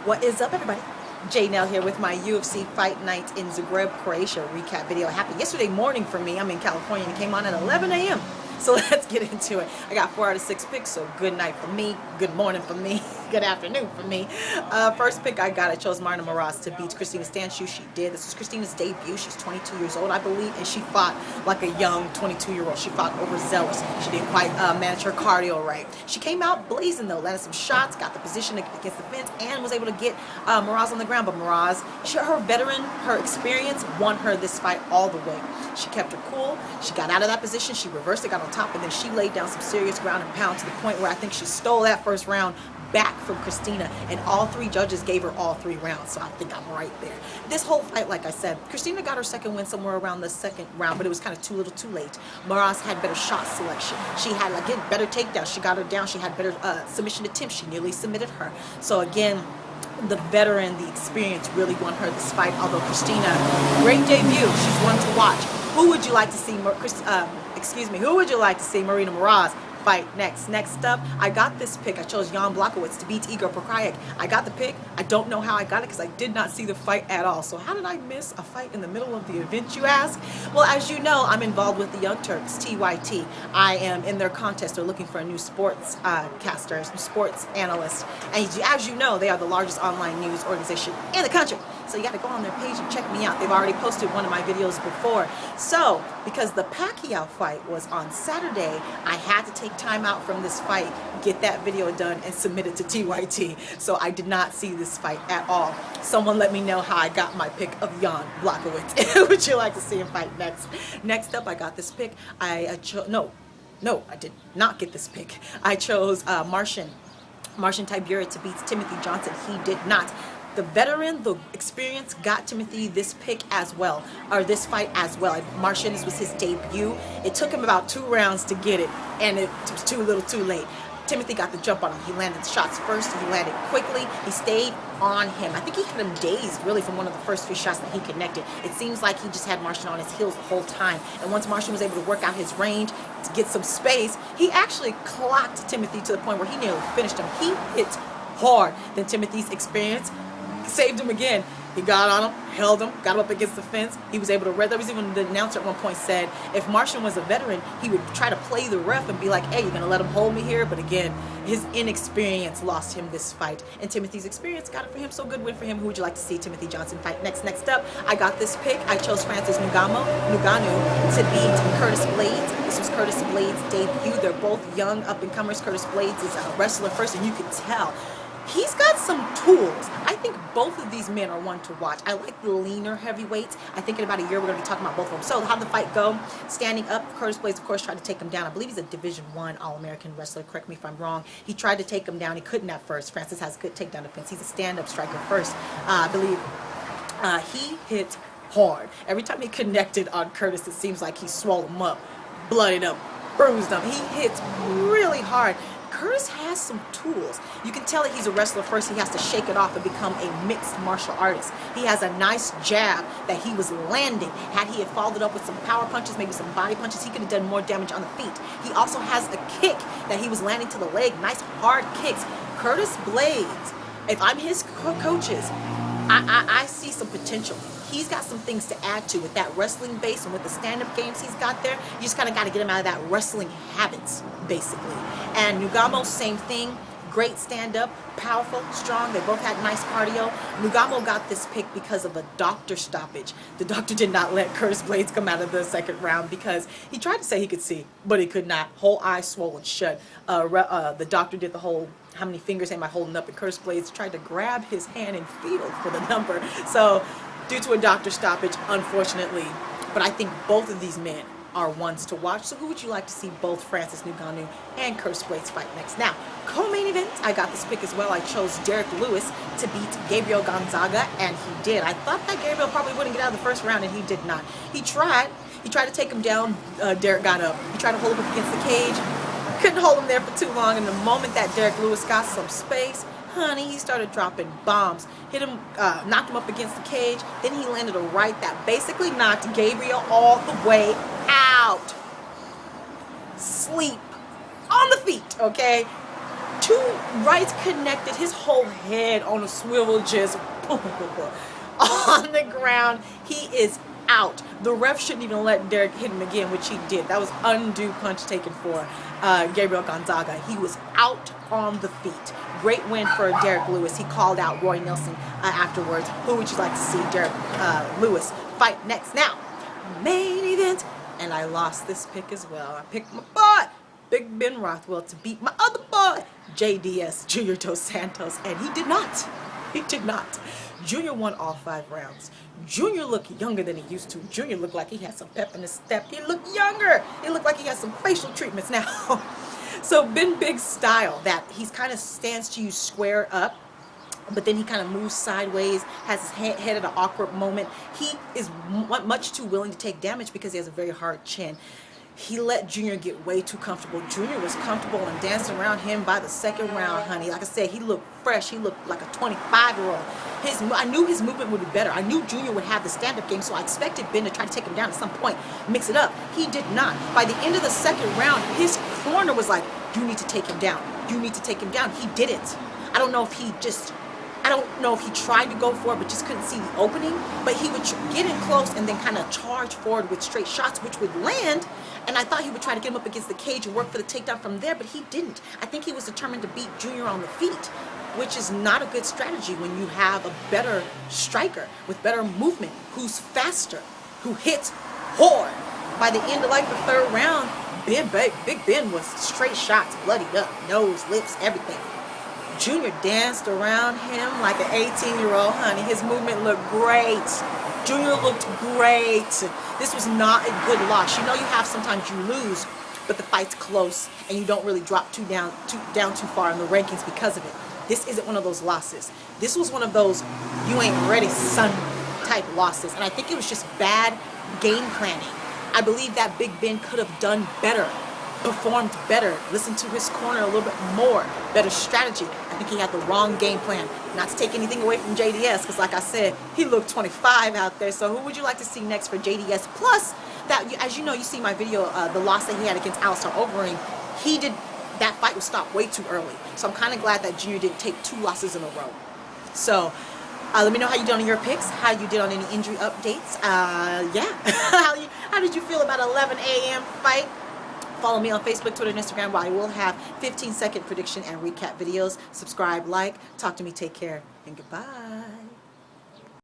What is up, everybody? J Nell here with my UFC Fight Night in Zagreb, Croatia recap video. It happened yesterday morning for me. I'm in California and it came on at 11 a.m. So let's get into it. I got 4 out of 6 picks, so good night for me, good morning for me, good afternoon for me. First pick I chose Marina Moraz to beat Christina Stanchu. She did. This was Christina's debut. She's 22 years old, I believe, and she fought like a young 22-year-old. She fought overzealous. She didn't quite manage her cardio right. She came out blazing, though, landed some shots, got the position against the fence, and was able to get Moraz on the ground. But Moraz, her veteran, her experience won her this fight all the way. She kept her cool. She got out of that position. She reversed it, got on top, and then she laid down some serious ground and pound to the point where I think she stole that first round back from Christina, and all 3 judges gave her all 3 rounds, so I think I'm right there. This whole fight, like I said, Christina got her second win somewhere around the second round, but it was kind of too little too late. Moraz had better shot selection. She had, again, better takedowns. She got her down. She had better submission attempts. She nearly submitted her. So again, the veteran, the experience really won her this fight, although Christina, great debut. She's one to watch. Who would you like to see, who would you like to see Marina Moraz fight next? Next up, I got this pick. I chose Jan Blachowicz to beat Igor Prokrajek. I got the pick. I don't know how I got it because I did not see the fight at all. So how did I miss a fight in the middle of the event, you ask? Well, as you know, I'm involved with the Young Turks, TYT. I am in their contest. They're looking for a new sports caster, sports analyst. And as you know, they are the largest online news organization in the country. So you got to go on their page and check me out. They've already posted one of my videos before. So, because the Pacquiao fight was on Saturday, I had to take time out from this fight, get that video done, and submit it to TYT. So I did not see this fight at all. Someone let me know how I got my pick of Jan Blachowicz. Who would you like to see him fight next? Next up, I got this pick. No, I did not get this pick. I chose Marcin Tybura to beat Timothy Johnson. He did not. The veteran, the experience got Timothy this pick as well, or this fight as well. Marcin, this was his debut. It took him about 2 rounds to get it, and it was too little too late. Timothy got the jump on him. He landed shots first. He landed quickly. He stayed on him. I think he had him dazed, really, from one of the first 3 shots that he connected. It seems like he just had Marcin on his heels the whole time. And once Marcin was able to work out his range to get some space, he actually clocked Timothy to the point where he nearly finished him. He hit hard. Then Timothy's experience saved him again. He got on him, held him, got him up against the fence. He was able to read. There was even the announcer at one point said if Marcin was a veteran, he would try to play the ref and be like, hey, you're going to let him hold me here? But again, his inexperience lost him this fight. And Timothy's experience got it for him. So good win for him. Who would you like to see Timothy Johnson fight next? Next up, I got this pick. I chose Francis Ngannou to beat Curtis Blades. This was Curtis Blades' debut. They're both young up-and-comers. Curtis Blades is a wrestler first, and you can tell he's got some tools. I think both of these men are one to watch. I like the leaner heavyweights. I think in about a year we're going to be talking about both of them. So how did the fight go? Standing up, Curtis Blades, of course, tried to take him down. I believe he's a Division I All-American wrestler. Correct me if I'm wrong. He tried to take him down. He couldn't at first. Francis has good takedown defense. He's a stand-up striker first. I believe he hit hard. Every time he connected on Curtis, it seems like he swallowed him up, blooded up, bruised him. He hits really hard. Curtis has some tools. You can tell that he's a wrestler first. He has to shake it off and become a mixed martial artist. He has a nice jab that he was landing. Had he followed it up with some power punches, maybe some body punches, he could have done more damage on the feet. He also has a kick that he was landing to the leg. Nice hard kicks. Curtis Blades, if I'm his coaches, I see some potential. He's got some things to add to with that wrestling base and with the stand-up games he's got there. You just kind of got to get him out of that wrestling habits, basically. And Ngannou, same thing. Great stand-up, powerful, strong. They both had nice cardio. Ngannou got this pick because of a doctor stoppage. The doctor did not let Curtis Blades come out of the second round because he tried to say he could see, but he could not. Whole eye swollen shut. The doctor did the whole how many fingers am I holding up, and Curtis Blades tried to grab his hand and feel for the number. So due to a doctor stoppage, unfortunately. But I think both of these men are ones to watch. So who would you like to see both Francis Ngannou and Curtis Blades fight next? Now, co-main event, I got this pick as well. I chose Derek Lewis to beat Gabriel Gonzaga, and he did. I thought that Gabriel probably wouldn't get out of the first round, and he did not. He tried to take him down. Derek got up. He tried to hold him up against the cage. Couldn't hold him there for too long, and the moment that Derek Lewis got some space, honey, he started dropping bombs. Hit him, knocked him up against the cage. Then he landed a right that basically knocked Gabriel all the way out. Sleep on the feet, okay? Two rights connected, his whole head on a swivel, just on the ground. He is out. The ref shouldn't even let Derek hit him again, which he did. That was undue punch taken for Gabriel Gonzaga. He was out on the feet. Great win for Derek Lewis. He called out Roy Nelson afterwards. Who would you like to see Derek Lewis fight next? Now, main event. And I lost this pick as well. I picked my boy, Big Ben Rothwell, to beat my other boy, JDS, Junior Dos Santos, and he did not. He did not. Junior won all 5 rounds. Junior looked younger than he used to. Junior looked like he had some pep in his step. He looked younger. He looked like he had some facial treatments now. So Ben Big's style, that he's kind of stands to you square up, but then he kind of moves sideways, has his head at an awkward moment. He is much too willing to take damage because he has a very hard chin. He let Junior get way too comfortable. Junior was comfortable and dancing around him by the 2nd round, honey. Like I said, he looked fresh. He looked like a 25-year-old. I knew his movement would be better. I knew Junior would have the stand-up game, so I expected Ben to try to take him down at some point, mix it up. He did not. By the end of the 2nd round, his corner was like, you need to take him down. You need to take him down. He didn't. I don't know if he tried to go for it but just couldn't see the opening, but he would get in close and then kind of charge forward with straight shots, which would land, and I thought he would try to get him up against the cage and work for the takedown from there, but he didn't. I think he was determined to beat Junior on the feet, which is not a good strategy when you have a better striker with better movement, who's faster, who hits hard. By the end of like the 3rd round, Big Ben was straight shots, bloodied up, nose, lips, everything. Junior danced around him like an 18-year-old, honey. His movement looked great. Junior looked great. This was not a good loss. You know, you have sometimes you lose, but the fight's close and you don't really drop down too far in the rankings because of it. This isn't one of those losses. This was one of those you ain't ready, son type losses. And I think it was just bad game planning. I believe that Big Ben could have done better, performed better, listened to his corner a little bit more, better strategy. I think he had the wrong game plan. Not to take anything away from JDS, because like I said, he looked 25 out there. So who would you like to see next for JDS? Plus, as you know, you see my video, the loss that he had against Alistair Overeem, that fight was stopped way too early. So I'm kind of glad that Junior didn't take 2 losses in a row. So let me know how you did on your picks, how you did on any injury updates. Yeah, how did you feel about 11 a.m. fight? Follow me on Facebook, Twitter, and Instagram, where I will have 15-second prediction and recap videos. Subscribe, like, talk to me, take care, and goodbye.